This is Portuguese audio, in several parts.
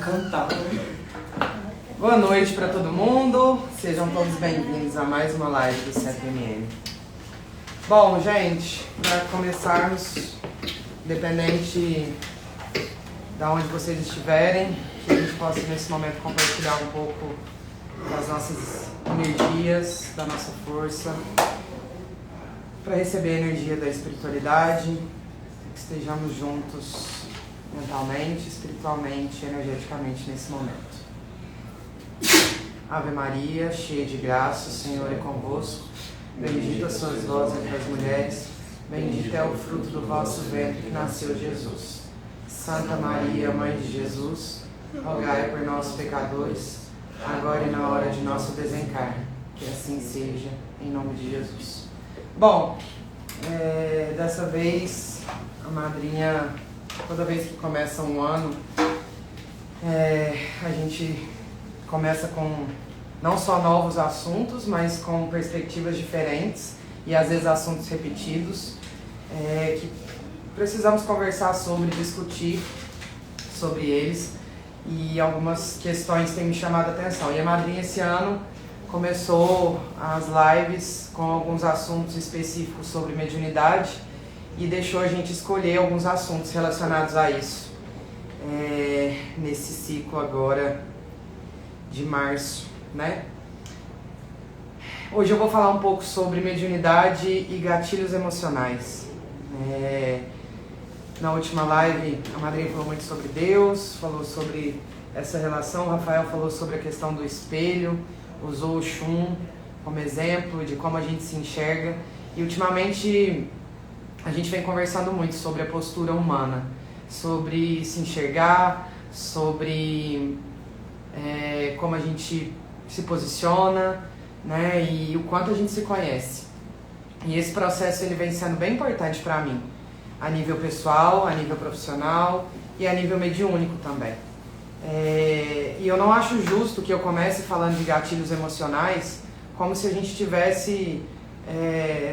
cantar. Boa noite para todo mundo, sejam todos bem-vindos a mais uma live do CFMN. Bom, gente, para começarmos, independente de onde vocês estiverem, que a gente possa nesse momento compartilhar um pouco das nossas energias, da nossa força, para receber a energia da espiritualidade, que estejamos juntos mentalmente, espiritualmente, energeticamente nesse momento. Ave Maria, cheia de graça, o Senhor é convosco. Bendita sois vós entre as mulheres, bendito é o fruto do vosso ventre que nasceu Jesus. Santa Maria, Mãe de Jesus, rogai por nós pecadores, agora e na hora de nosso desencarne. Que assim seja, em nome de Jesus. Bom, dessa vez, a madrinha, toda vez que começa um ano, a gente começa com não só novos assuntos, mas com perspectivas diferentes e às vezes assuntos repetidos que precisamos conversar sobre, discutir sobre eles, e algumas questões têm me chamado a atenção. E a madrinha esse ano começou as lives com alguns assuntos específicos sobre mediunidade e deixou a gente escolher alguns assuntos relacionados a isso nesse ciclo agora de março, né? Hoje eu vou falar um pouco sobre mediunidade e gatilhos emocionais. Na última live a madrinha falou muito sobre Deus, falou sobre essa relação, o Rafael falou sobre a questão do espelho, usou o Xun como exemplo de como a gente se enxerga, e ultimamente a gente vem conversando muito sobre a postura humana, sobre se enxergar, sobre como a gente se posiciona, né, e o quanto a gente se conhece. E esse processo ele vem sendo bem importante para mim, a nível pessoal, a nível profissional e a nível mediúnico também. E eu não acho justo que eu comece falando de gatilhos emocionais como se a gente estivesse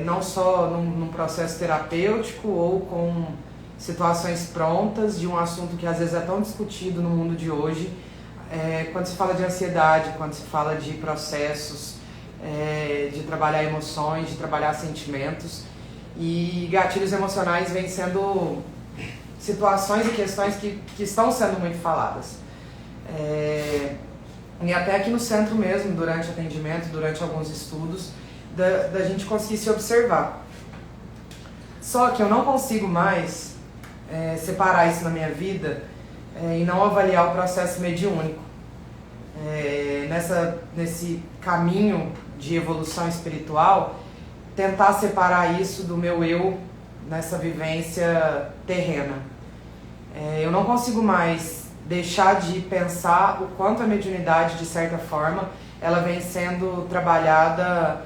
não só num processo terapêutico ou com situações prontas de um assunto que às vezes é tão discutido no mundo de hoje, quando se fala de ansiedade, quando se fala de processos, de trabalhar emoções, de trabalhar sentimentos. E gatilhos emocionais vêm sendo situações e questões que estão sendo muito faladas. E até aqui no centro mesmo, durante atendimento, durante alguns estudos, da gente conseguir se observar. Só que eu não consigo mais separar isso na minha vida e não avaliar o processo mediúnico. Nesse caminho de evolução espiritual, tentar separar isso do meu eu nessa vivência terrena. Eu não consigo mais deixar de pensar o quanto a mediunidade, de certa forma, ela vem sendo trabalhada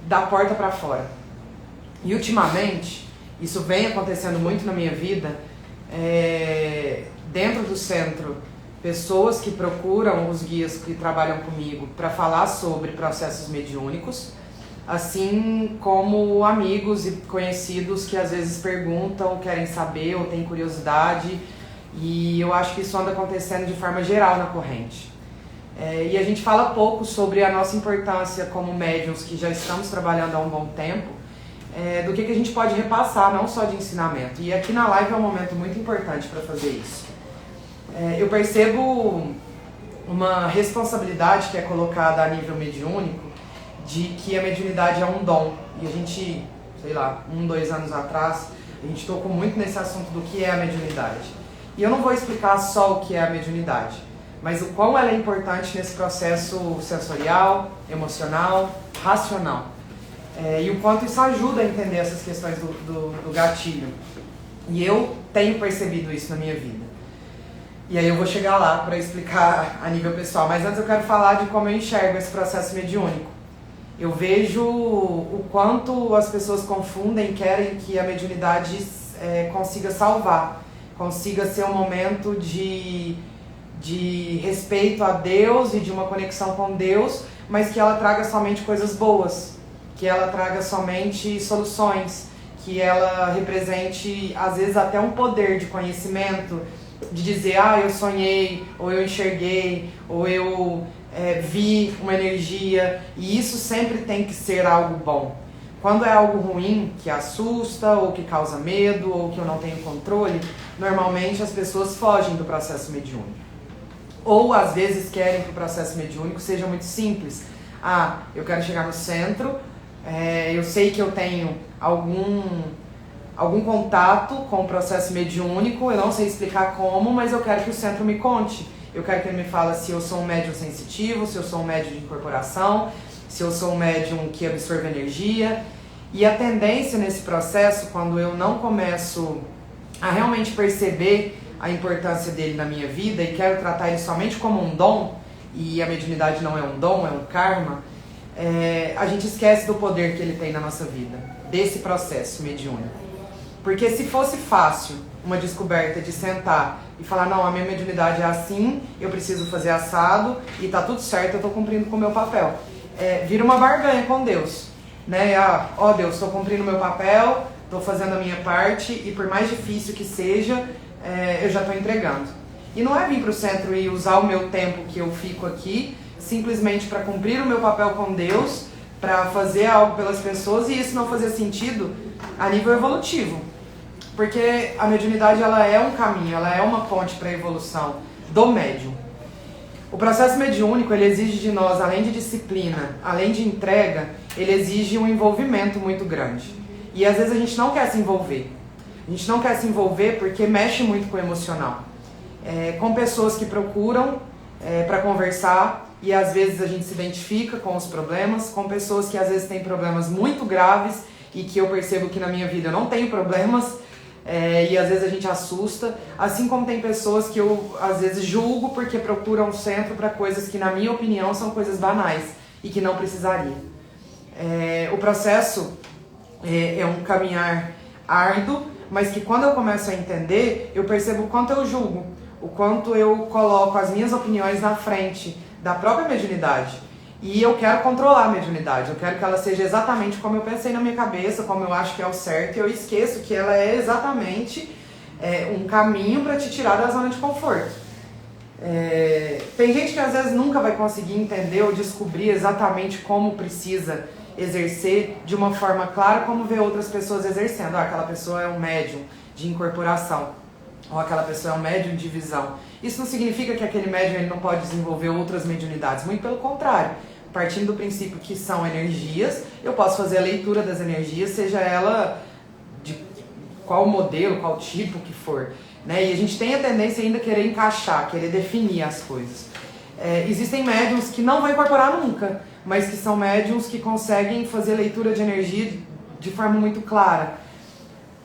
da porta para fora. E ultimamente, isso vem acontecendo muito na minha vida, dentro do centro, pessoas que procuram os guias que trabalham comigo para falar sobre processos mediúnicos, assim como amigos e conhecidos que às vezes perguntam, querem saber ou têm curiosidade, e eu acho que isso anda acontecendo de forma geral na corrente. E a gente fala pouco sobre a nossa importância como médiuns que já estamos trabalhando há um bom tempo, do que a gente pode repassar, não só de ensinamento. E aqui na live é um momento muito importante para fazer isso. Eu percebo uma responsabilidade que é colocada a nível mediúnico, de que a mediunidade é um dom. E a gente, 2 anos atrás, a gente tocou muito nesse assunto do que é a mediunidade. E eu não vou explicar só o que é a mediunidade, mas o quão ela é importante nesse processo sensorial, emocional, racional. E o quanto isso ajuda a entender essas questões do gatilho. E eu tenho percebido isso na minha vida. E aí eu vou chegar lá para explicar a nível pessoal. Mas antes eu quero falar de como eu enxergo esse processo mediúnico. Eu vejo o quanto as pessoas confundem, querem que a mediunidade consiga salvar, consiga ser um momento de respeito a Deus e de uma conexão com Deus, mas que ela traga somente coisas boas, que ela traga somente soluções, que ela represente, às vezes, até um poder de conhecimento, de dizer, eu sonhei, ou eu enxerguei, ou eu vi uma energia, e isso sempre tem que ser algo bom. Quando é algo ruim, que assusta, ou que causa medo, ou que eu não tenho controle, normalmente as pessoas fogem do processo mediúnico. Ou às vezes querem que o processo mediúnico seja muito simples. Eu quero chegar no centro, eu sei que eu tenho algum contato com o processo mediúnico, eu não sei explicar como, mas eu quero que o centro me conte. Eu quero que ele me fale se eu sou um médium sensitivo, se eu sou um médium de incorporação, se eu sou um médium que absorve energia. E a tendência nesse processo, quando eu não começo a realmente perceber a importância dele na minha vida e quero tratar ele somente como um dom, e a mediunidade não é um dom, é um karma, a gente esquece do poder que ele tem na nossa vida, desse processo mediúnico. Porque se fosse fácil uma descoberta de sentar e falar, não, a minha mediunidade é assim, eu preciso fazer assado e tá tudo certo, eu tô cumprindo com o meu papel. Vira uma barganha com Deus, né? Deus, estou cumprindo o meu papel, estou fazendo a minha parte e por mais difícil que seja, eu já estou entregando. E não é vir para o centro e usar o meu tempo que eu fico aqui simplesmente para cumprir o meu papel com Deus, para fazer algo pelas pessoas e isso não fazer sentido a nível evolutivo. Porque a mediunidade ela é um caminho, ela é uma ponte para a evolução do médium. O processo mediúnico ele exige de nós, além de disciplina, além de entrega, ele exige um envolvimento muito grande. E às vezes a gente não quer se envolver. A gente não quer se envolver porque mexe muito com o emocional. Com pessoas que procuram para conversar e às vezes a gente se identifica com os problemas, com pessoas que às vezes têm problemas muito graves e que eu percebo que na minha vida eu não tenho problemas, e às vezes a gente assusta, assim como tem pessoas que eu às vezes julgo porque procuram um centro para coisas que na minha opinião são coisas banais e que não precisariam. O processo é um caminhar árduo, mas que quando eu começo a entender, eu percebo o quanto eu julgo, o quanto eu coloco as minhas opiniões na frente da própria mediunidade. E eu quero controlar a mediunidade, eu quero que ela seja exatamente como eu pensei na minha cabeça, como eu acho que é o certo, e eu esqueço que ela é exatamente um caminho para te tirar da zona de conforto. Tem gente que às vezes nunca vai conseguir entender ou descobrir exatamente como precisa exercer de uma forma clara como ver outras pessoas exercendo. Aquela pessoa é um médium de incorporação, ou aquela pessoa é um médium de visão. Isso não significa que aquele médium ele não pode desenvolver outras mediunidades, muito pelo contrário. Partindo do princípio que são energias, eu posso fazer a leitura das energias, seja ela de qual modelo, qual tipo que for, né? E a gente tem a tendência ainda a querer encaixar, querer definir as coisas. Existem médiums que não vão incorporar nunca, mas que são médiums que conseguem fazer leitura de energia de forma muito clara.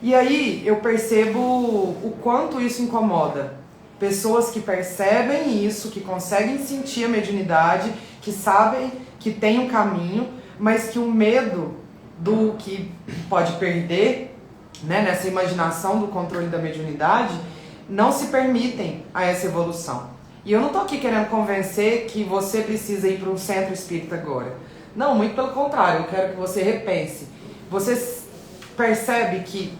E aí eu percebo o quanto isso incomoda. Pessoas que percebem isso, que conseguem sentir a mediunidade, que sabem que tem um caminho, mas que o medo do que pode perder, né, nessa imaginação do controle da mediunidade, não se permitem a essa evolução. E eu não estou aqui querendo convencer que você precisa ir para um centro espírita agora. Não, muito pelo contrário, eu quero que você repense. Você percebe que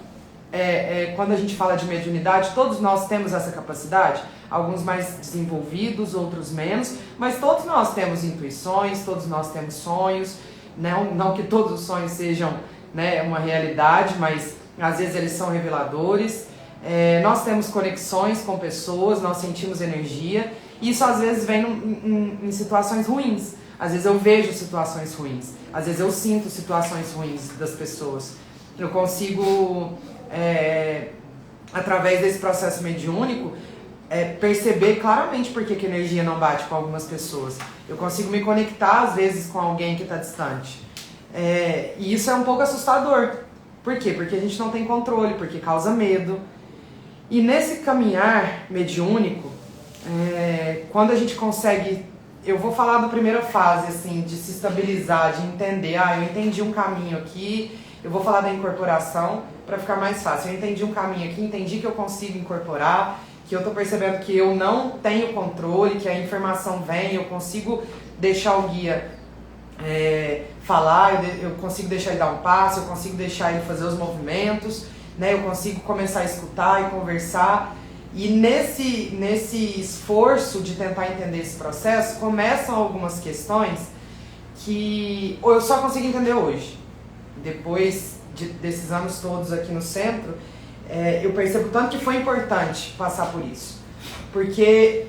quando a gente fala de mediunidade, todos nós temos essa capacidade, alguns mais desenvolvidos, outros menos, mas todos nós temos intuições, todos nós temos sonhos, não que todos os sonhos sejam, né, uma realidade, mas às vezes eles são reveladores. Nós temos conexões com pessoas, nós sentimos energia, e isso às vezes vem em situações ruins. Às vezes eu vejo situações ruins, às vezes eu sinto situações ruins das pessoas. Eu consigo, através desse processo mediúnico, perceber claramente por que a energia não bate com algumas pessoas. Eu consigo me conectar às vezes com alguém que está distante. E isso é um pouco assustador. Por quê? Porque a gente não tem controle, porque causa medo. E nesse caminhar mediúnico, quando a gente consegue, eu vou falar da primeira fase, assim, de se estabilizar, de entender, eu entendi um caminho aqui, eu vou falar da incorporação para ficar mais fácil. Eu entendi um caminho aqui, entendi que eu consigo incorporar, que eu estou percebendo que eu não tenho controle, que a informação vem, eu consigo deixar o guia falar, eu consigo deixar ele dar um passo, eu consigo deixar ele fazer os movimentos, né? Eu consigo começar a escutar e conversar. E nesse esforço de tentar entender esse processo, começam algumas questões que eu só consigo entender hoje. Depois desses anos todos aqui no centro, eu percebo tanto que foi importante passar por isso. Porque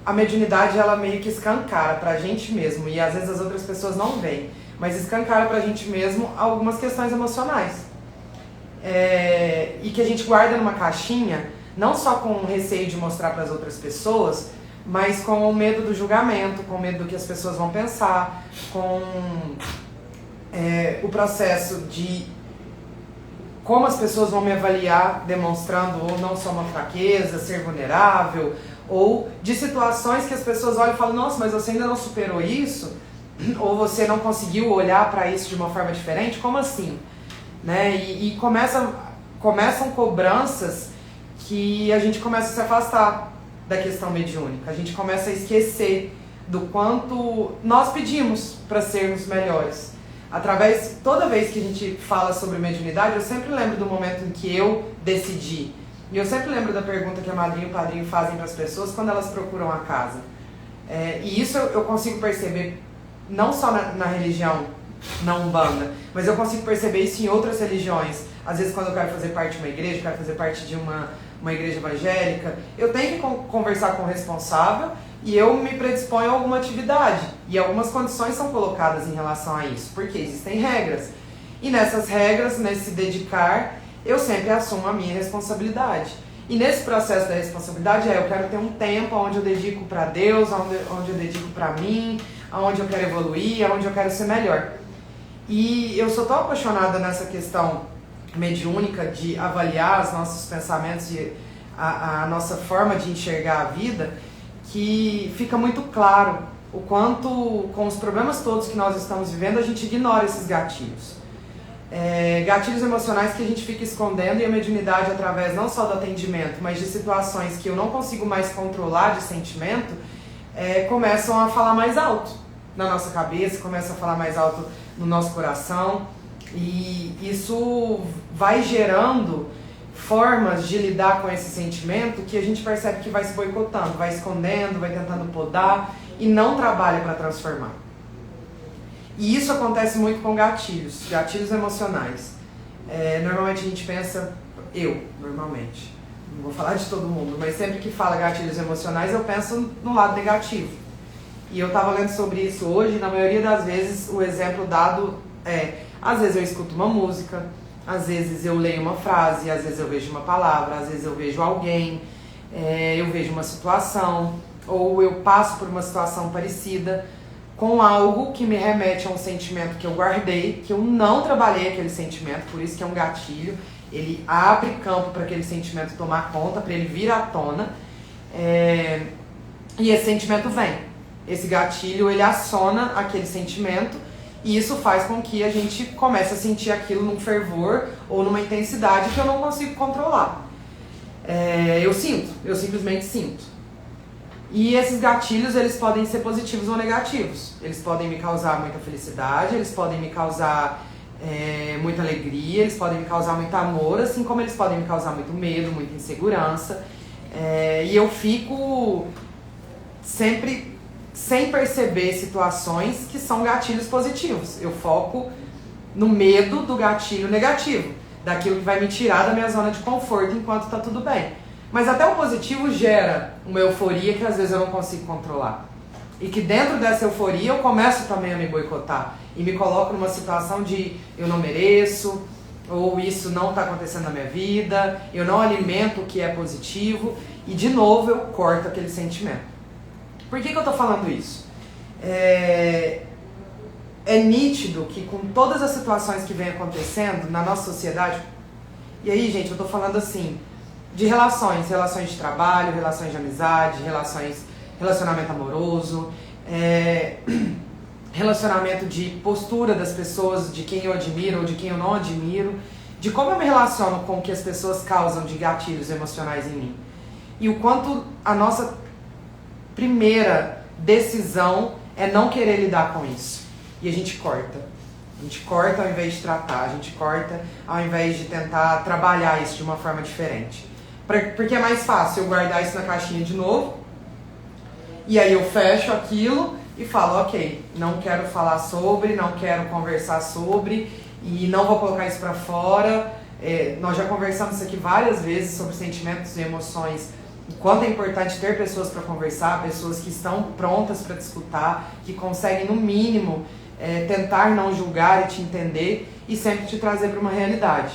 a mediunidade, ela meio que escancara pra gente mesmo, e às vezes as outras pessoas não veem, mas escancara pra gente mesmo algumas questões emocionais. E que a gente guarda numa caixinha, não só com receio de mostrar para as outras pessoas, mas com o medo do julgamento, com o medo do que as pessoas vão pensar, com o processo de como as pessoas vão me avaliar demonstrando ou não só uma fraqueza, ser vulnerável, ou de situações que as pessoas olham e falam, nossa, mas você ainda não superou isso? Ou você não conseguiu olhar para isso de uma forma diferente? Como assim? Né? E começam cobranças que a gente começa a se afastar da questão mediúnica. A gente começa a esquecer do quanto nós pedimos para sermos melhores. Toda vez que a gente fala sobre mediunidade, eu sempre lembro do momento em que eu decidi. E eu sempre lembro da pergunta que a madrinha e o padrinho fazem para as pessoas quando elas procuram a casa. E isso eu consigo perceber não só na religião, na Umbanda, mas eu consigo perceber isso em outras religiões. Às vezes quando eu quero fazer parte de uma igreja, quero fazer parte de uma igreja evangélica, eu tenho que conversar com o responsável e eu me predisponho a alguma atividade. E algumas condições são colocadas em relação a isso, porque existem regras. E nessas regras, nesse dedicar, eu sempre assumo a minha responsabilidade. E nesse processo da responsabilidade eu quero ter um tempo onde eu dedico para Deus, onde eu dedico para mim, onde eu quero evoluir, onde eu quero ser melhor. E eu sou tão apaixonada nessa questão mediúnica de avaliar os nossos pensamentos e a nossa forma de enxergar a vida, que fica muito claro o quanto, com os problemas todos que nós estamos vivendo, a gente ignora esses gatilhos. Gatilhos emocionais que a gente fica escondendo, e a mediunidade, através não só do atendimento, mas de situações que eu não consigo mais controlar de sentimento, começam a falar mais alto na nossa cabeça, começam a falar mais alto no nosso coração, e isso vai gerando formas de lidar com esse sentimento que a gente percebe que vai se boicotando, vai escondendo, vai tentando podar e não trabalha para transformar. E isso acontece muito com gatilhos emocionais. Normalmente a gente pensa, normalmente, não vou falar de todo mundo, mas sempre que fala gatilhos emocionais eu penso no lado negativo. E eu estava lendo sobre isso hoje, e na maioria das vezes o exemplo dado às vezes eu escuto uma música, às vezes eu leio uma frase, às vezes eu vejo uma palavra, às vezes eu vejo alguém, eu vejo uma situação, ou eu passo por uma situação parecida com algo que me remete a um sentimento que eu guardei, que eu não trabalhei aquele sentimento, por isso que é um gatilho. Ele abre campo para aquele sentimento tomar conta, para ele vir à tona, e esse sentimento vem. Esse gatilho, ele aciona aquele sentimento, e isso faz com que a gente comece a sentir aquilo num fervor ou numa intensidade que eu não consigo controlar. Eu simplesmente sinto. E esses gatilhos, eles podem ser positivos ou negativos. Eles podem me causar muita felicidade, eles podem me causar muita alegria, eles podem me causar muito amor, assim como eles podem me causar muito medo, muita insegurança. E eu fico sempre sem perceber situações que são gatilhos positivos. Eu foco no medo do gatilho negativo, daquilo que vai me tirar da minha zona de conforto enquanto está tudo bem. Mas até o positivo gera uma euforia que às vezes eu não consigo controlar. E que dentro dessa euforia eu começo também a me boicotar. E me coloco numa situação de eu não mereço, ou isso não está acontecendo na minha vida, eu não alimento o que é positivo, e de novo eu corto aquele sentimento. Por que eu estou falando isso? É nítido que com todas as situações que vem acontecendo na nossa sociedade, e aí, gente, eu estou falando assim, de relações de trabalho, relações de amizade, relacionamento amoroso, relacionamento de postura das pessoas, de quem eu admiro ou de quem eu não admiro, de como eu me relaciono com o que as pessoas causam de gatilhos emocionais em mim. E o quanto a nossa primeira decisão é não querer lidar com isso. E a gente corta. A gente corta ao invés de tratar, a gente corta ao invés de tentar trabalhar isso de uma forma diferente. Porque é mais fácil eu guardar isso na caixinha de novo, e aí eu fecho aquilo e falo, ok, não quero falar sobre, não quero conversar sobre, e não vou colocar isso pra fora. Nós já conversamos isso aqui várias vezes sobre sentimentos e emoções, o quanto é importante ter pessoas para conversar, pessoas que estão prontas para te escutar, que conseguem no mínimo tentar não julgar e te entender e sempre te trazer para uma realidade.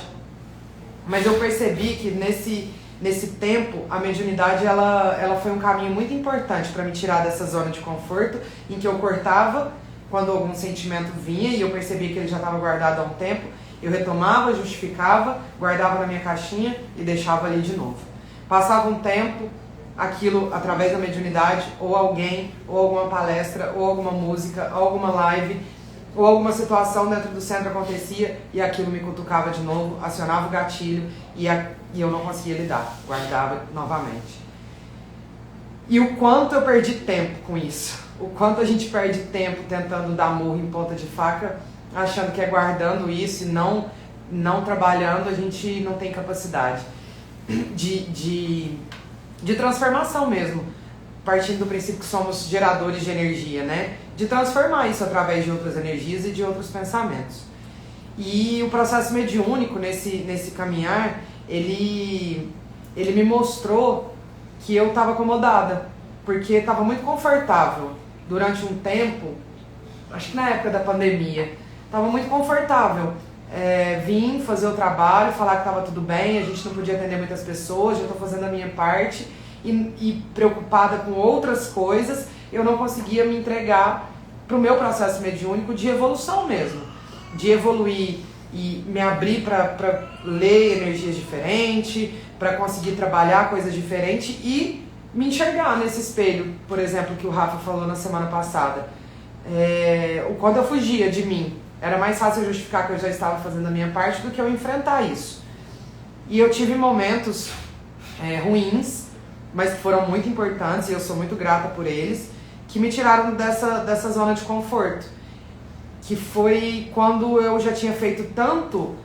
Mas eu percebi que nesse tempo a mediunidade ela foi um caminho muito importante para me tirar dessa zona de conforto em que eu cortava quando algum sentimento vinha e eu percebia que ele já estava guardado há um tempo. Eu retomava, justificava, guardava na minha caixinha e deixava ali de novo. Passava um tempo, aquilo através da mediunidade, ou alguém, ou alguma palestra, ou alguma música, ou alguma live, ou alguma situação dentro do centro acontecia e aquilo me cutucava de novo, acionava o gatilho e eu não conseguia lidar, guardava novamente. E o quanto eu perdi tempo com isso, o quanto a gente perde tempo tentando dar murro em ponta de faca, achando que é guardando isso e não trabalhando, a gente não tem capacidade de transformação mesmo, partindo do princípio que somos geradores de energia, né? De transformar isso através de outras energias e de outros pensamentos. E o processo mediúnico nesse caminhar, ele me mostrou que eu estava acomodada, porque estava muito confortável durante um tempo, acho que na época da pandemia, estava muito confortável. Vim fazer o trabalho, falar que estava tudo bem, a gente não podia atender muitas pessoas, já estou fazendo a minha parte e preocupada com outras coisas, eu não conseguia me entregar para o meu processo mediúnico de evolução mesmo, de evoluir e me abrir para ler energias diferentes, para conseguir trabalhar coisas diferentes e me enxergar nesse espelho, por exemplo, que o Rafa falou na semana passada. O quanto eu fugia de mim. Era mais fácil eu justificar que eu já estava fazendo a minha parte do que eu enfrentar isso. E eu tive momentos ruins, mas que foram muito importantes e eu sou muito grata por eles, que me tiraram dessa zona de conforto. Que foi quando eu já tinha feito tanto,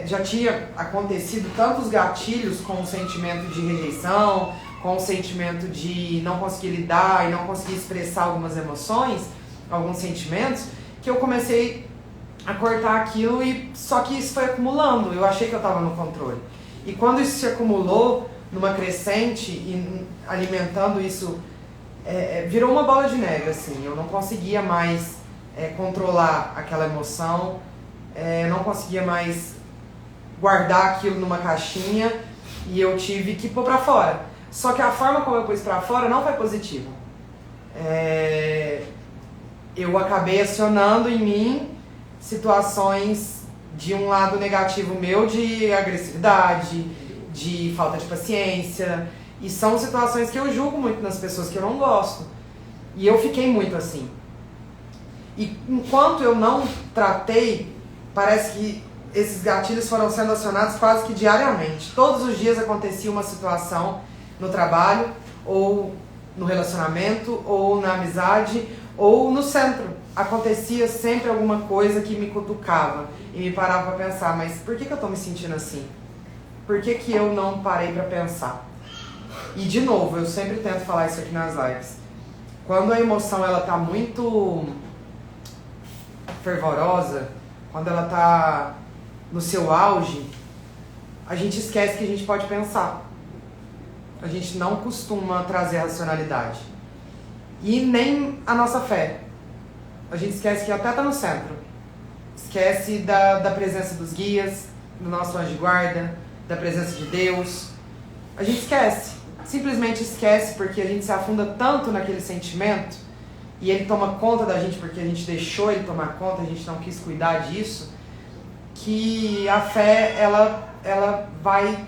já tinha acontecido tantos gatilhos com o sentimento de rejeição, com o sentimento de não conseguir lidar e não conseguir expressar algumas emoções, alguns sentimentos, que eu comecei a cortar aquilo só que isso foi acumulando, eu achei que eu estava no controle. E quando isso se acumulou numa crescente e alimentando isso, virou uma bola de neve, assim, eu não conseguia mais controlar aquela emoção, não conseguia mais guardar aquilo numa caixinha e eu tive que pôr pra fora. Só que a forma como eu pus pra fora não foi positiva. Eu acabei acionando em mim situações de um lado negativo meu, de agressividade, de falta de paciência, e são situações que eu julgo muito nas pessoas que eu não gosto. E eu fiquei muito assim. E enquanto eu não tratei, parece que esses gatilhos foram sendo acionados quase que diariamente. Todos os dias acontecia uma situação no trabalho, ou no relacionamento, ou na amizade, ou no centro. Acontecia sempre alguma coisa que me cutucava e me parava para pensar, mas por que eu estou me sentindo assim? Por que eu não parei para pensar? E de novo, eu sempre tento falar isso aqui nas lives. Quando a emoção ela tá muito fervorosa, quando ela tá no seu auge, a gente esquece que a gente pode pensar. A gente não costuma trazer a racionalidade. E nem a nossa fé. A gente esquece que até tá no centro. Esquece da presença dos guias, do nosso anjo de guarda, da presença de Deus. A gente esquece. Simplesmente esquece porque a gente se afunda tanto naquele sentimento e ele toma conta da gente porque a gente deixou ele tomar conta, a gente não quis cuidar disso, que a fé, ela vai...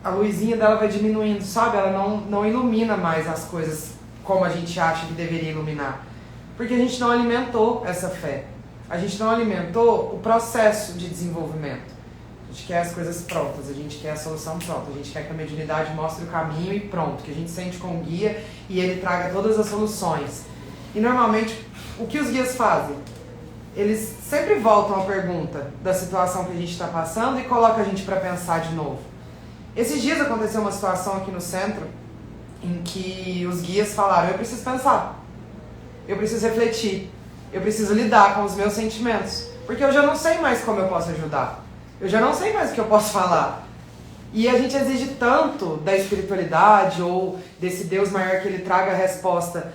A luzinha dela vai diminuindo, sabe? Ela não ilumina mais as coisas como a gente acha que deveria iluminar. Porque a gente não alimentou essa fé. A gente não alimentou o processo de desenvolvimento. A gente quer as coisas prontas, a gente quer a solução pronta, a gente quer que a mediunidade mostre o caminho e pronto, que a gente sente com o guia e ele traga todas as soluções. E normalmente, o que os guias fazem? Eles sempre voltam à pergunta da situação que a gente está passando e colocam a gente para pensar de novo. Esses dias aconteceu uma situação aqui no centro em que os guias falaram: eu preciso pensar, eu preciso refletir, eu preciso lidar com os meus sentimentos, porque eu já não sei mais como eu posso ajudar, eu já não sei mais o que eu posso falar. E a gente exige tanto da espiritualidade ou desse Deus maior que ele traga a resposta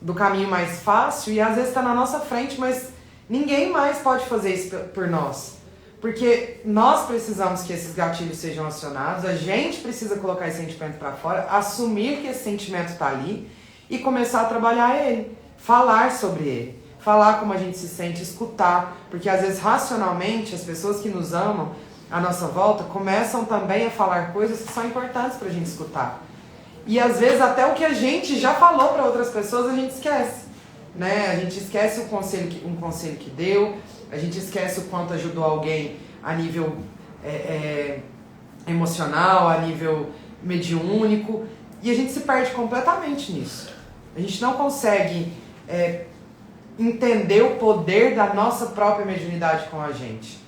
do caminho mais fácil, e às vezes está na nossa frente, mas ninguém mais pode fazer isso por nós. Porque nós precisamos que esses gatilhos sejam acionados, a gente precisa colocar esse sentimento para fora, assumir que esse sentimento está ali e começar a trabalhar ele, falar sobre ele, falar como a gente se sente, escutar, porque às vezes racionalmente as pessoas que nos amam à nossa volta começam também a falar coisas que são importantes para a gente escutar. E às vezes até o que a gente já falou para outras pessoas a gente esquece, né? A gente esquece um conselho que deu, a gente esquece o quanto ajudou alguém a nível emocional, a nível mediúnico, e a gente se perde completamente nisso. A gente não consegue entender o poder da nossa própria mediunidade com a gente,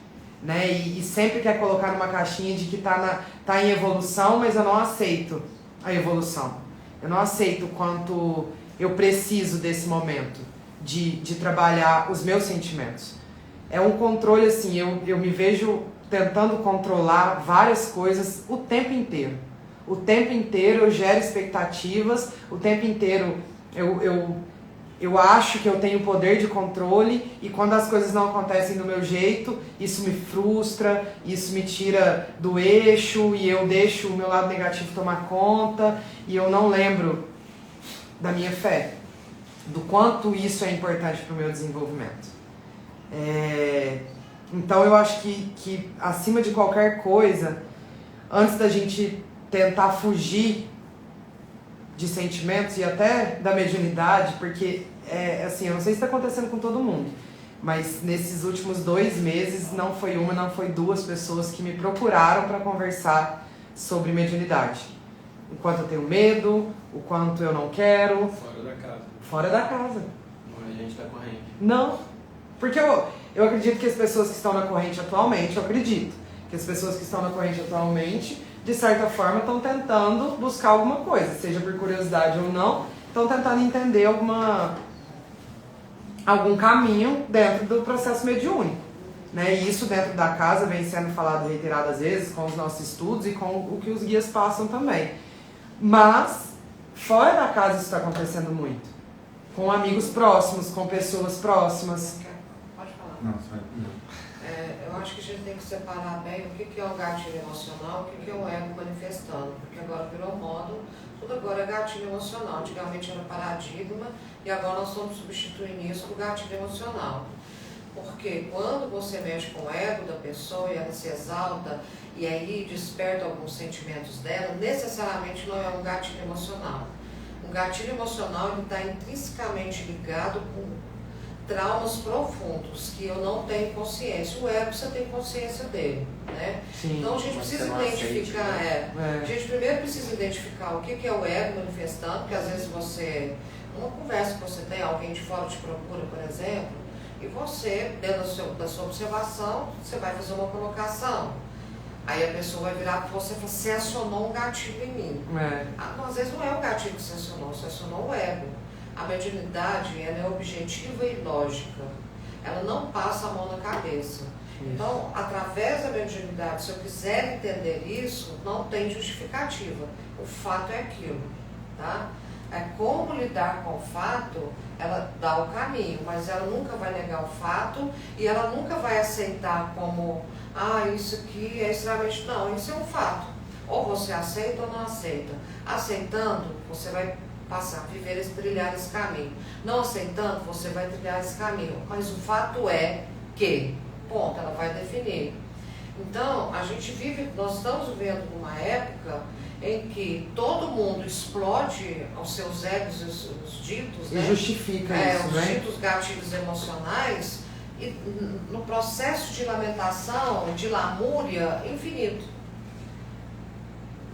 né? E sempre quer colocar numa caixinha de que tá em evolução, mas eu não aceito a evolução. Eu não aceito o quanto eu preciso desse momento de trabalhar os meus sentimentos. É um controle assim, eu me vejo tentando controlar várias coisas o tempo inteiro. O tempo inteiro eu gero expectativas, o tempo inteiro eu acho que eu tenho poder de controle, e quando as coisas não acontecem do meu jeito, isso me frustra, isso me tira do eixo, e eu deixo o meu lado negativo tomar conta, e eu não lembro da minha fé, do quanto isso é importante para o meu desenvolvimento. Então eu acho que acima de qualquer coisa, antes da gente tentar fugir de sentimentos e até da mediunidade, porque assim, eu não sei se está acontecendo com todo mundo, mas nesses últimos 2 meses não foi uma, não foi 2 pessoas que me procuraram para conversar sobre mediunidade. O quanto eu tenho medo, o quanto eu não quero. Fora da casa. Fora da casa. Não é gente da corrente. Não. Porque eu acredito que as pessoas que estão na corrente atualmente, de certa forma, estão tentando buscar alguma coisa, seja por curiosidade ou não, estão tentando entender algum caminho dentro do processo mediúnico, né? E isso dentro da casa vem sendo falado reiteradas vezes com os nossos estudos e com o que os guias passam também. Mas, fora da casa isso está acontecendo muito. Com amigos próximos, com pessoas próximas. Não. Eu acho que a gente tem que separar bem o que é o gatilho emocional, o que é o ego manifestando, porque agora virou moda, tudo agora é gatilho emocional. Antigamente era paradigma e agora nós estamos substituindo isso por gatilho emocional. Porque quando você mexe com o ego da pessoa e ela se exalta e aí desperta alguns sentimentos dela, necessariamente não é um gatilho emocional. Um gatilho emocional está intrinsecamente ligado com traumas profundos que eu não tenho consciência. O ego você tem consciência dele, né? Sim, então a gente precisa identificar, a gente primeiro precisa identificar o que é o ego manifestando, porque às vezes uma conversa que você tem, alguém de fora te procura, por exemplo, e você, dentro da sua observação, você vai fazer uma colocação. Aí a pessoa vai virar para você e falar: você acionou um gatilho em mim. Às vezes não é o gatilho que você acionou o ego. A mediunidade, ela é objetiva e lógica. Ela não passa a mão na cabeça. Então, através da mediunidade, se eu quiser entender isso, não tem justificativa. O fato é aquilo, tá? É como lidar com o fato, ela dá o caminho, mas ela nunca vai negar o fato e ela nunca vai aceitar como, isso aqui é extremamente... Não, isso é um fato. Ou você aceita ou não aceita. Aceitando, você vai passar, trilhar esse caminho. Não aceitando, você vai trilhar esse caminho. Mas o fato é que, ponto, ela vai definir. Então, nós estamos vivendo uma época em que todo mundo explode aos seus egos, os ditos, e justifica isso, os ditos gatilhos emocionais, e no processo de lamentação, de lamúria, infinito.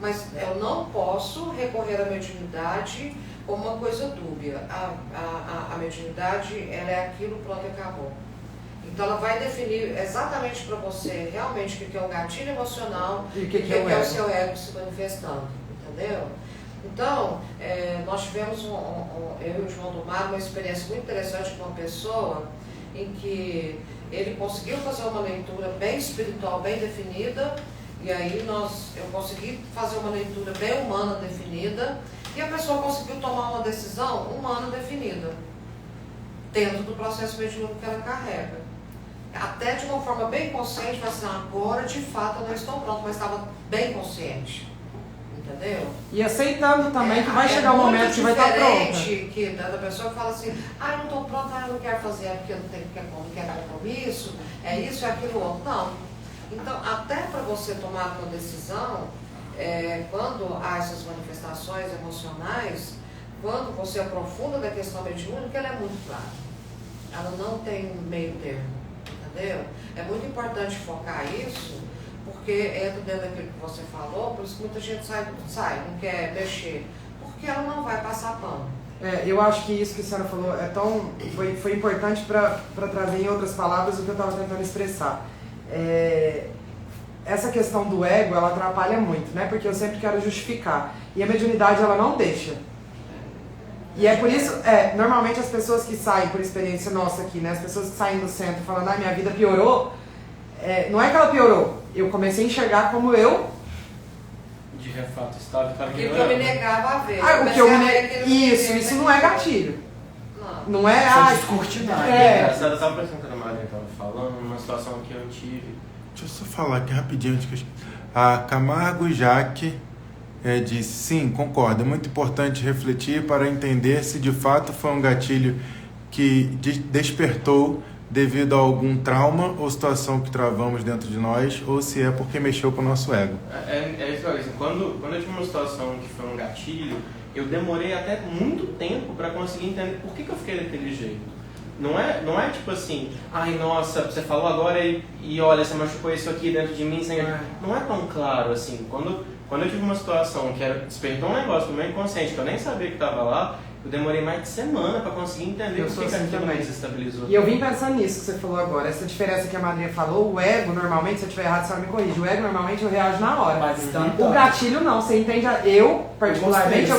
Mas eu não posso recorrer à mediunidade como uma coisa dúbia. A mediunidade, ela é aquilo, pronto, acabou. Então ela vai definir exatamente para você realmente o que é o gatilho emocional e o que é o seu ego se manifestando, entendeu? Então, nós tivemos, eu e o João do Mar, uma experiência muito interessante com uma pessoa em que ele conseguiu fazer uma leitura bem espiritual, bem definida, e aí eu consegui fazer uma leitura bem humana definida, e a pessoa conseguiu tomar uma decisão humana definida, dentro do processo mediúnico que ela carrega. Até de uma forma bem consciente, mas assim, agora de fato eu não estou pronto, mas estava bem consciente. Entendeu? E aceitando também que vai chegar um momento que vai estar pronta. Que da pessoa que fala assim, eu não estou pronta, eu não quero fazer porque eu não quero compromisso, é isso, é aquilo outro. Não. Então, até para você tomar uma decisão, quando há essas manifestações emocionais, quando você aprofunda da questão mediúnica, ela é muito clara. Ela não tem um meio termo, entendeu? É muito importante focar isso, porque entra dentro daquilo que você falou, por isso que muita gente sai, não quer mexer, porque ela não vai passar pano. Eu acho que isso que a senhora falou foi importante para trazer em outras palavras o que eu estava tentando expressar. Essa questão do ego, ela atrapalha muito, né? Porque eu sempre quero justificar. E a mediunidade, ela não deixa. E é por isso, normalmente as pessoas que saem, por experiência nossa aqui, né? As pessoas que saem do centro falando, minha vida piorou, não é que ela piorou, eu comecei a enxergar como eu... De fato, estava Aquilo que eu me negava a ver. Isso não é gatilho. Não é... Isso é descortinado. Eu estava pensando quando a Maria estava falando, numa situação que eu tive. Deixa eu só falar aqui rapidinho, antes que a Camargo Jaque disse, sim, concordo, é muito importante refletir para entender se de fato foi um gatilho que despertou devido a algum trauma ou situação que travamos dentro de nós, ou se é porque mexeu com o nosso ego. É isso assim, quando eu tive uma situação que foi um gatilho, eu demorei até muito tempo para conseguir entender por que eu fiquei daquele jeito. Não é tipo assim, nossa, você falou agora e olha, você machucou isso aqui dentro de mim. Não é tão claro assim. Quando eu tive uma situação que despertou um negócio no meu inconsciente, que eu nem sabia que estava lá, eu demorei mais de semana para conseguir entender por que aquilo me desestabilizou. E eu vim pensando nisso que você falou agora, essa diferença que a Madrinha falou, o ego normalmente, se eu estiver errado, você me corrige, o ego normalmente eu reajo na hora. O gatilho não, você entende? Eu, particularmente,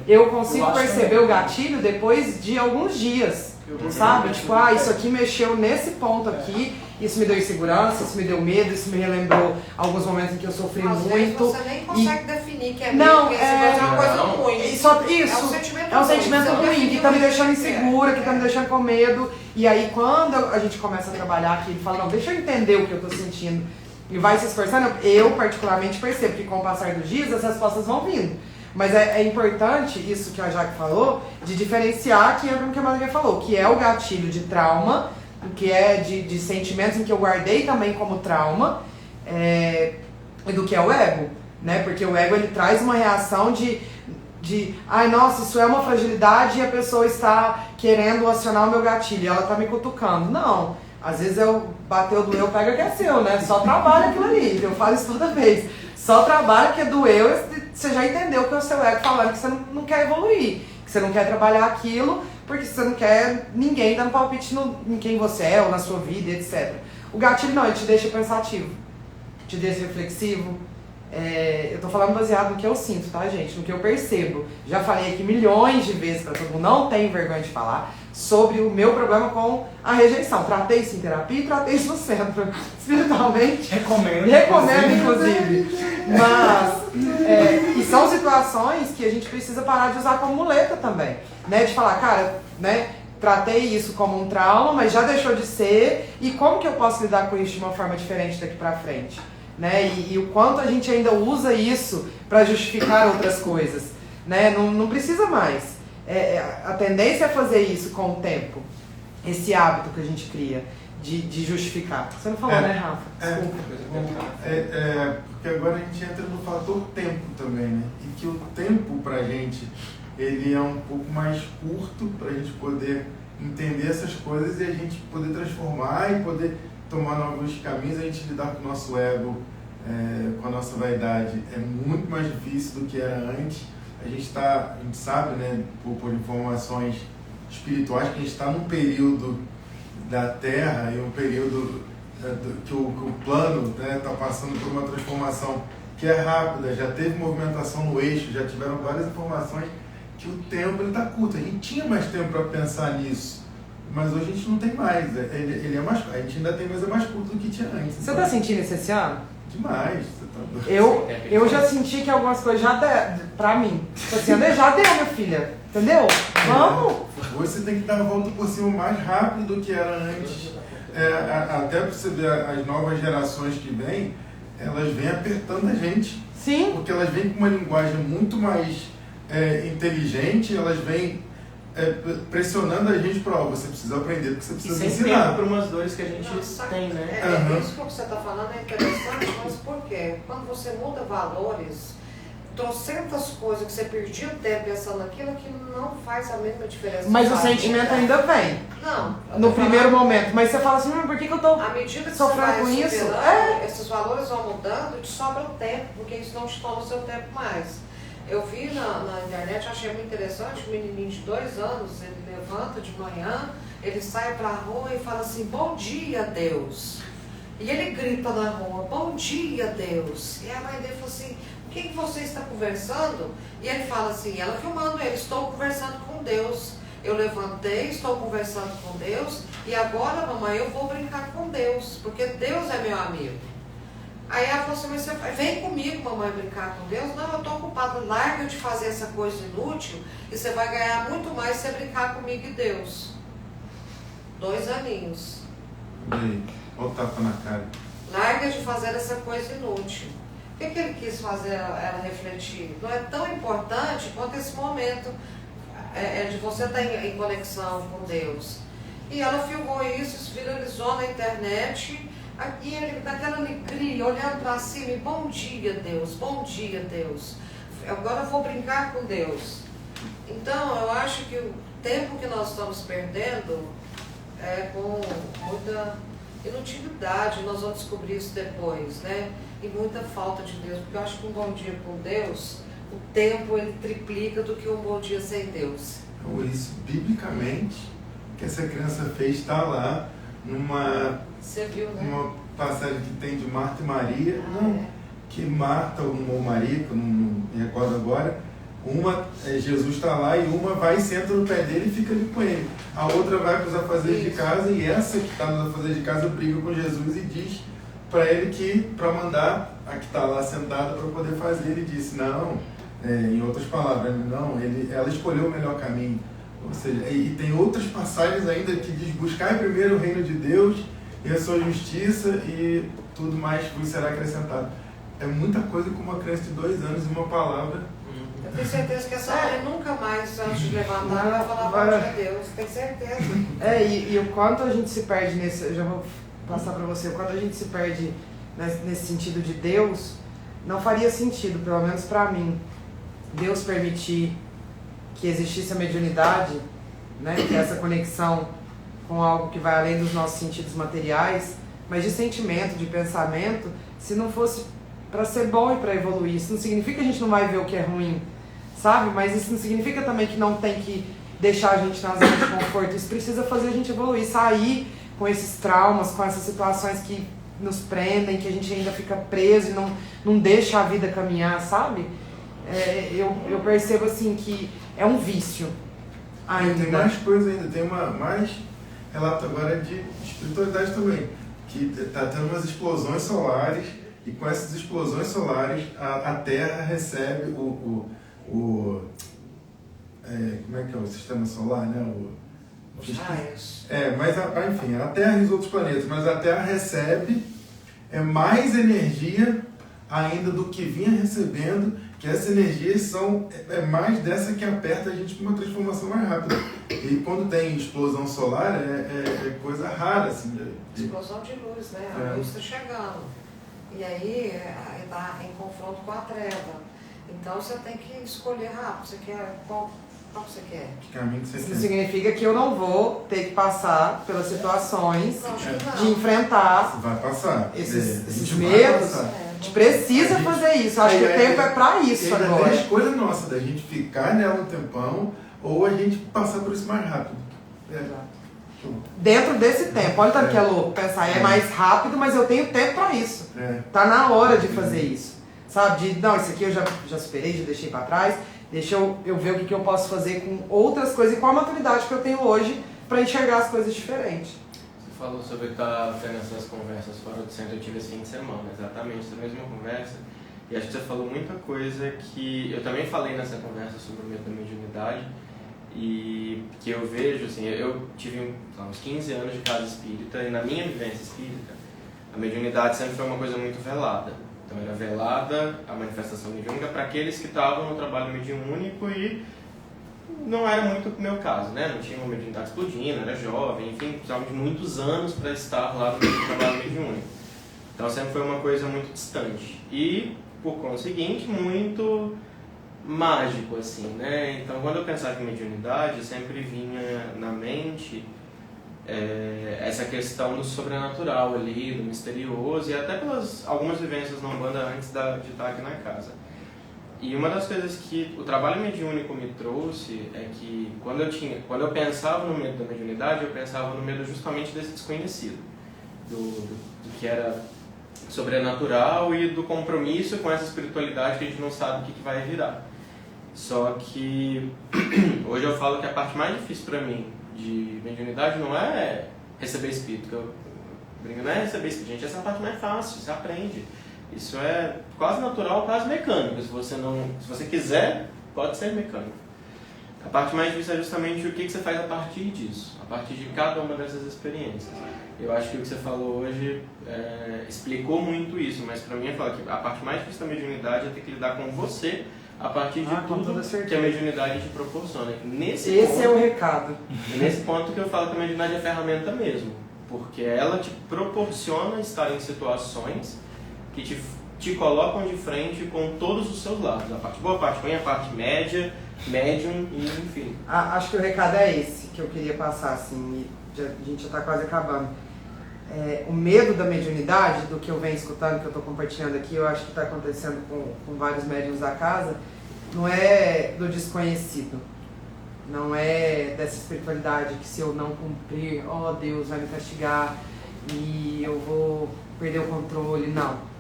eu consigo perceber o gatilho depois de alguns dias. Sabe? Tipo, isso aqui mexeu nesse ponto aqui, isso me deu insegurança, isso me deu medo, isso me relembrou alguns momentos em que eu sofri Às muito. Vezes você nem consegue definir que é não, medo, é uma coisa ruim. É um sentimento ruim, que tá me deixando insegura, que tá me deixando com medo. E aí quando a gente começa a trabalhar aqui, ele fala, não, deixa eu entender o que eu tô sentindo. E vai se esforçando, eu particularmente percebo que com o passar dos dias as respostas vão vindo. Mas é importante, isso que a Jaque falou, de diferenciar que entra no que a Maria falou, que é o gatilho de trauma, que é de sentimentos em que eu guardei também como trauma, e do que é o ego, né? Porque o ego, ele traz uma reação de nossa, isso é uma fragilidade e a pessoa está querendo acionar o meu gatilho, e ela está me cutucando. Não, às vezes bateu, doeu, pega que é seu, né? Só trabalha aquilo ali, eu falo isso toda vez. Só trabalha que doeu, você já entendeu que é o seu ego falando que você não quer evoluir, que você não quer trabalhar aquilo, porque você não quer ninguém dando palpite em quem você é, ou na sua vida, etc. O gatilho não, ele te deixa pensativo, te deixa reflexivo. Eu tô falando baseado no que eu sinto, tá, gente? No que eu percebo. Já falei aqui milhões de vezes pra todo mundo, não tenho vergonha de falar, sobre o meu problema com a rejeição. Tratei isso em terapia e tratei isso no centro. Espiritualmente. Recomendo, inclusive. Mas, e são situações que a gente precisa parar de usar como muleta também. Né? De falar, cara, né? Tratei isso como um trauma, mas já deixou de ser. E como que eu posso lidar com isso de uma forma diferente daqui pra frente? Né? E o quanto a gente ainda usa isso para justificar outras coisas, né? Não precisa mais. A tendência é fazer isso com o tempo, esse hábito que a gente cria de justificar. Você não falou, né, Rafa? Desculpa. Porque agora a gente entra no fator tempo também, né? E que o tempo pra gente, ele é um pouco mais curto pra gente poder entender essas coisas e a gente poder transformar e poder tomar novos caminhos. A gente lidar com o nosso ego, com a nossa vaidade, é muito mais difícil do que era antes. A gente sabe, né, por informações espirituais, que a gente está num período da Terra e um período que o plano está passando por uma transformação que é rápida, já teve movimentação no eixo, já tiveram várias informações, que o tempo está curto. A gente tinha mais tempo para pensar nisso, mas hoje a gente não tem mais. Ele é mais, a gente ainda tem, mas é mais curto do que tinha antes. Você está sentindo isso esse ano? Demais. Você tá... Eu já senti que algumas coisas já deram, pra mim. Assim, já deu, minha filha. Entendeu? Vamos! Você tem que dar a volta por cima mais rápido do que era antes. Até para você ver as novas gerações que vêm, elas vêm apertando a gente. Sim. Porque elas vêm com uma linguagem muito mais inteligente, elas vêm pressionando a gente para você precisa aprender, porque você precisa ensinar. Por umas dores que a gente tem, né? Isso que você está falando é interessante, mas por quê? Quando você muda valores, trocentas coisas que você perdia o tempo pensando naquilo, que não faz a mesma diferença. Mas o sentimento ainda vem. Não. No primeiro momento. Mas você fala assim, por que eu tô à medida que sofrendo você vai com isso? superando, esses valores vão mudando, te sobra o tempo, porque isso não te toma o seu tempo mais. Eu vi na internet, achei muito interessante, um menininho de 2 anos, ele levanta de manhã, ele sai pra rua e fala assim, bom dia, Deus. E ele grita na rua, bom dia, Deus. E a mãe dele falou assim, o que você está conversando? E ele fala assim, ela filmando ele, estou conversando com Deus. Eu levantei, estou conversando com Deus, e agora, mamãe, eu vou brincar com Deus, porque Deus é meu amigo. Aí ela falou assim, mas você vem comigo, mamãe, brincar com Deus? Não, eu estou ocupada, larga de fazer essa coisa inútil e você vai ganhar muito mais se você brincar comigo e Deus. 2 aninhos. E aí, olha o tapa na cara. Larga de fazer essa coisa inútil. O que ele quis fazer ela refletir? Não é tão importante quanto esse momento de você estar em conexão com Deus. E ela filmou isso viralizou na internet. Aqui ele, naquela alegria, olhando para cima, e bom dia, Deus, bom dia, Deus. Agora eu vou brincar com Deus. Então, eu acho que o tempo que nós estamos perdendo é com muita inutilidade, nós vamos descobrir isso depois, né? E muita falta de Deus, porque eu acho que um bom dia com Deus, o tempo ele triplica do que um bom dia sem Deus. Então, isso, biblicamente, o que essa criança fez está lá numa... Você viu, né? Uma passagem que tem de Marta e Maria, que Marta ou Maria, que eu não me recordo agora, Jesus está lá e uma vai e senta no pé dele e fica ali com ele. A outra vai para os afazeres de casa e essa que está nos afazeres de casa briga com Jesus e diz para ele que, para mandar a que está lá sentada para poder fazer, ele disse, não, em outras palavras, não, ela escolheu o melhor caminho. Ou seja, e tem outras passagens ainda que diz, buscai primeiro o reino de Deus e a sua justiça e tudo mais vos será acrescentado. É muita coisa com uma criança de 2 anos e uma palavra. Eu tenho certeza que essa mãe nunca mais, antes de levantar, vai falar para Deus. Tenho certeza. E o quanto a gente se perde nesse... Eu já vou passar para você. O quanto a gente se perde nesse sentido de Deus, não faria sentido, pelo menos para mim, Deus permitir que existisse a mediunidade, né, que é essa conexão com algo que vai além dos nossos sentidos materiais, mas de sentimento, de pensamento, se não fosse para ser bom e para evoluir. Isso não significa que a gente não vai ver o que é ruim, sabe? Mas isso não significa também que não tem que deixar a gente na zona de conforto. Isso precisa fazer a gente evoluir, sair com esses traumas, com essas situações que nos prendem, que a gente ainda fica preso e não deixa a vida caminhar, sabe? Eu percebo assim que é um vício ainda. Tem mais coisa ainda, tem mais relato agora de espiritualidade também, que está tendo umas explosões solares, e com essas explosões solares a Terra recebe como é que é o sistema solar, né? Os raios. Mas enfim, a Terra e os outros planetas, mas a Terra recebe mais energia ainda do que vinha recebendo, que essa energia é mais dessa que aperta a gente para uma transformação mais rápida. E quando tem explosão solar, é coisa rara, assim. Explosão de luz, né? A luz está chegando. E aí está em confronto com a treva. Então você tem que escolher rápido. Você quer qual você quer? Que caminho que você Isso quer? significa que eu não vou ter que passar pelas situações Não, de enfrentar Vai passar. esses vai medos. passar. A gente precisa fazer isso. Acho que o tempo é pra isso ainda agora. tem a escolha nossa da gente ficar nela um tempão ou a gente passar por isso mais rápido. dentro desse tempo. Olha o tanto que é louco pensar, é mais rápido, mas eu tenho tempo pra isso. Tá na hora de fazer isso. Sabe? Não, isso aqui eu já superei, já deixei pra trás. Deixa eu ver o que eu posso fazer com outras coisas e com a maturidade que eu tenho hoje pra enxergar as coisas diferentes. Você falou sobre estar tendo essas conversas fora do centro. Eu tive esse fim de semana, exatamente essa mesma conversa. E acho que você falou muita coisa que eu também falei nessa conversa sobre o medo da mediunidade. E que eu vejo, assim, eu tive uns 15 anos de casa espírita e na minha vivência espírita, a mediunidade sempre foi uma coisa muito velada. Então era velada a manifestação mediúnica para aqueles que estavam no trabalho mediúnico e não era muito o meu caso, né? Não tinha uma mediunidade explodindo, era jovem, enfim, precisava de muitos anos para estar lá no trabalho mediúnico. Então sempre foi uma coisa muito distante e, por conseguinte, muito mágico, assim, né? Então quando eu pensava em mediunidade, sempre vinha na mente essa questão do sobrenatural ali, do misterioso e até pelas algumas vivências na Umbanda antes de estar aqui na casa. E uma das coisas que o trabalho mediúnico me trouxe é que quando eu pensava no medo da mediunidade, eu pensava no medo justamente desse desconhecido, do que era sobrenatural e do compromisso com essa espiritualidade que a gente não sabe o que vai virar. Só que hoje eu falo que a parte mais difícil para mim de mediunidade não é receber espírito, que eu brinco, não é receber espírito, gente, essa é a parte mais fácil, você aprende. Isso é quase natural, quase mecânico. Se você quiser, pode ser mecânico. A parte mais difícil é justamente o que você faz a partir disso, a partir de cada uma dessas experiências. Eu acho que o que você falou hoje explicou muito isso, mas para mim é falar que a parte mais difícil da mediunidade é ter que lidar com você a partir de tudo que a mediunidade te proporciona. Esse é o recado. É nesse ponto que eu falo que a mediunidade é ferramenta mesmo, porque ela te proporciona estar em situações que te colocam de frente com todos os seus lados, a parte boa, a parte ruim, a parte média, médium, e enfim. Acho que o recado é esse que eu queria passar, assim, a gente já está quase acabando. O medo da mediunidade, do que eu venho escutando, que eu estou compartilhando aqui, eu acho que está acontecendo com vários médiuns da casa, não é do desconhecido, não é dessa espiritualidade que se eu não cumprir, Deus vai me castigar e eu vou perder o controle, não.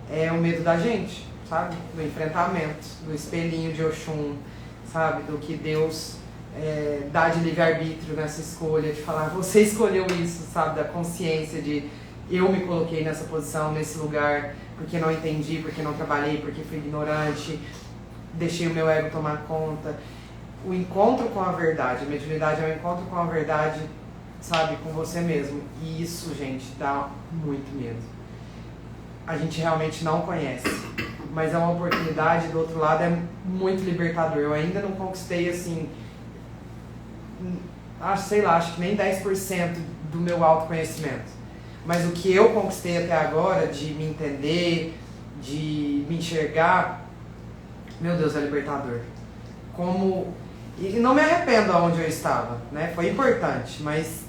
É o medo da gente, sabe? Do enfrentamento, do espelhinho de Oxum, sabe? Do que Deus dá de livre-arbítrio nessa escolha, de falar, você escolheu isso, sabe? Da consciência de eu me coloquei nessa posição, nesse lugar, porque não entendi, porque não trabalhei, porque fui ignorante, deixei o meu ego tomar conta. O encontro com a verdade, a mediunidade é o encontro com a verdade, sabe? Com você mesmo. E isso, gente, dá muito medo. A gente realmente não conhece, mas é uma oportunidade, do outro lado é muito libertador. Eu ainda não conquistei, assim, acho que nem 10% do meu autoconhecimento. Mas o que eu conquistei até agora, de me entender, de me enxergar, meu Deus, é libertador. E não me arrependo aonde eu estava, né? Foi importante, mas,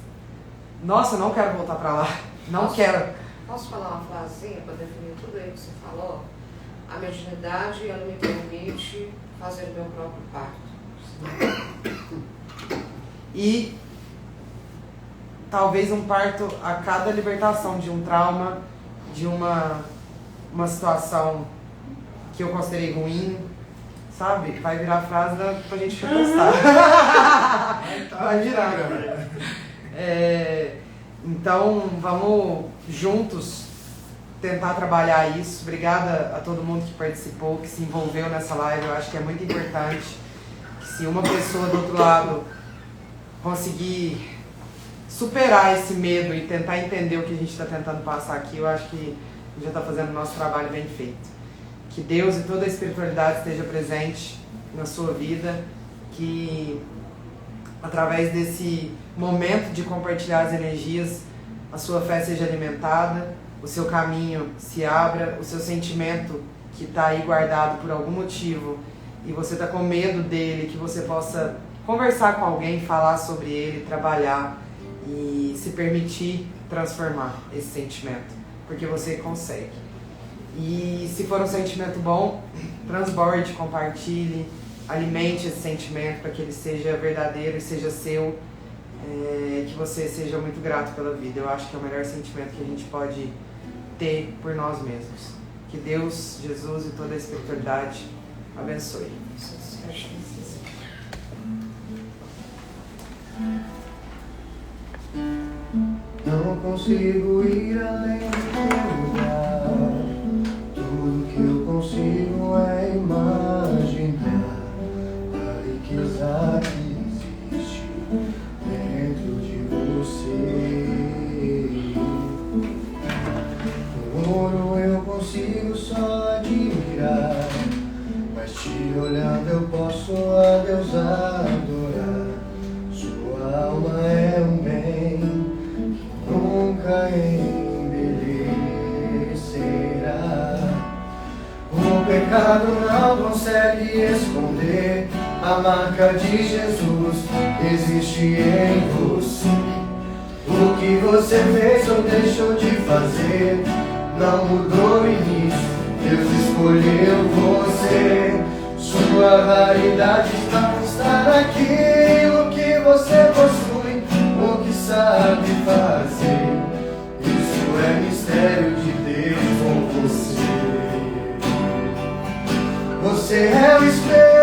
nossa, eu não quero voltar pra lá. Não quero. Posso falar uma frasinha para definir tudo aí que você falou? A mediunidade, ela me permite fazer o meu próprio parto. E talvez um parto a cada libertação de um trauma, de uma situação que eu considerei ruim, sabe? Vai virar frase pra gente repostar. Vai virar. Então, vamos juntos tentar trabalhar isso. Obrigada a todo mundo que participou, que se envolveu nessa live. Eu acho que é muito importante que, se uma pessoa do outro lado conseguir superar esse medo e tentar entender o que a gente está tentando passar aqui, eu acho que a gente já está fazendo o nosso trabalho bem feito. Que Deus e toda a espiritualidade esteja presente na sua vida, que através desse momento de compartilhar as energias, a sua fé seja alimentada, o seu caminho se abra, o seu sentimento que está aí guardado por algum motivo e você está com medo dele, que você possa conversar com alguém, falar sobre ele, trabalhar e se permitir transformar esse sentimento, porque você consegue. E se for um sentimento bom, transborde, compartilhe, alimente esse sentimento para que ele seja verdadeiro e seja seu. que você seja muito grato pela vida. Eu acho que é o melhor sentimento que a gente pode ter por nós mesmos. Que Deus, Jesus e toda a espiritualidade abençoe. Não consigo ir além do teu lugar. Tudo que eu consigo é imaginar a riqueza que existe dentro de você. O ouro eu consigo só admirar, mas te olhando eu posso a Deus adorar. Sua alma é um bem que nunca envelhecerá. O pecado não consegue esconder a marca de Jesus, existe em você. O que você fez ou deixou de fazer não mudou o início, Deus escolheu você. Sua raridade está em estar naquilo que você possui, o que sabe fazer. Isso é mistério de Deus com você. Você é o espelho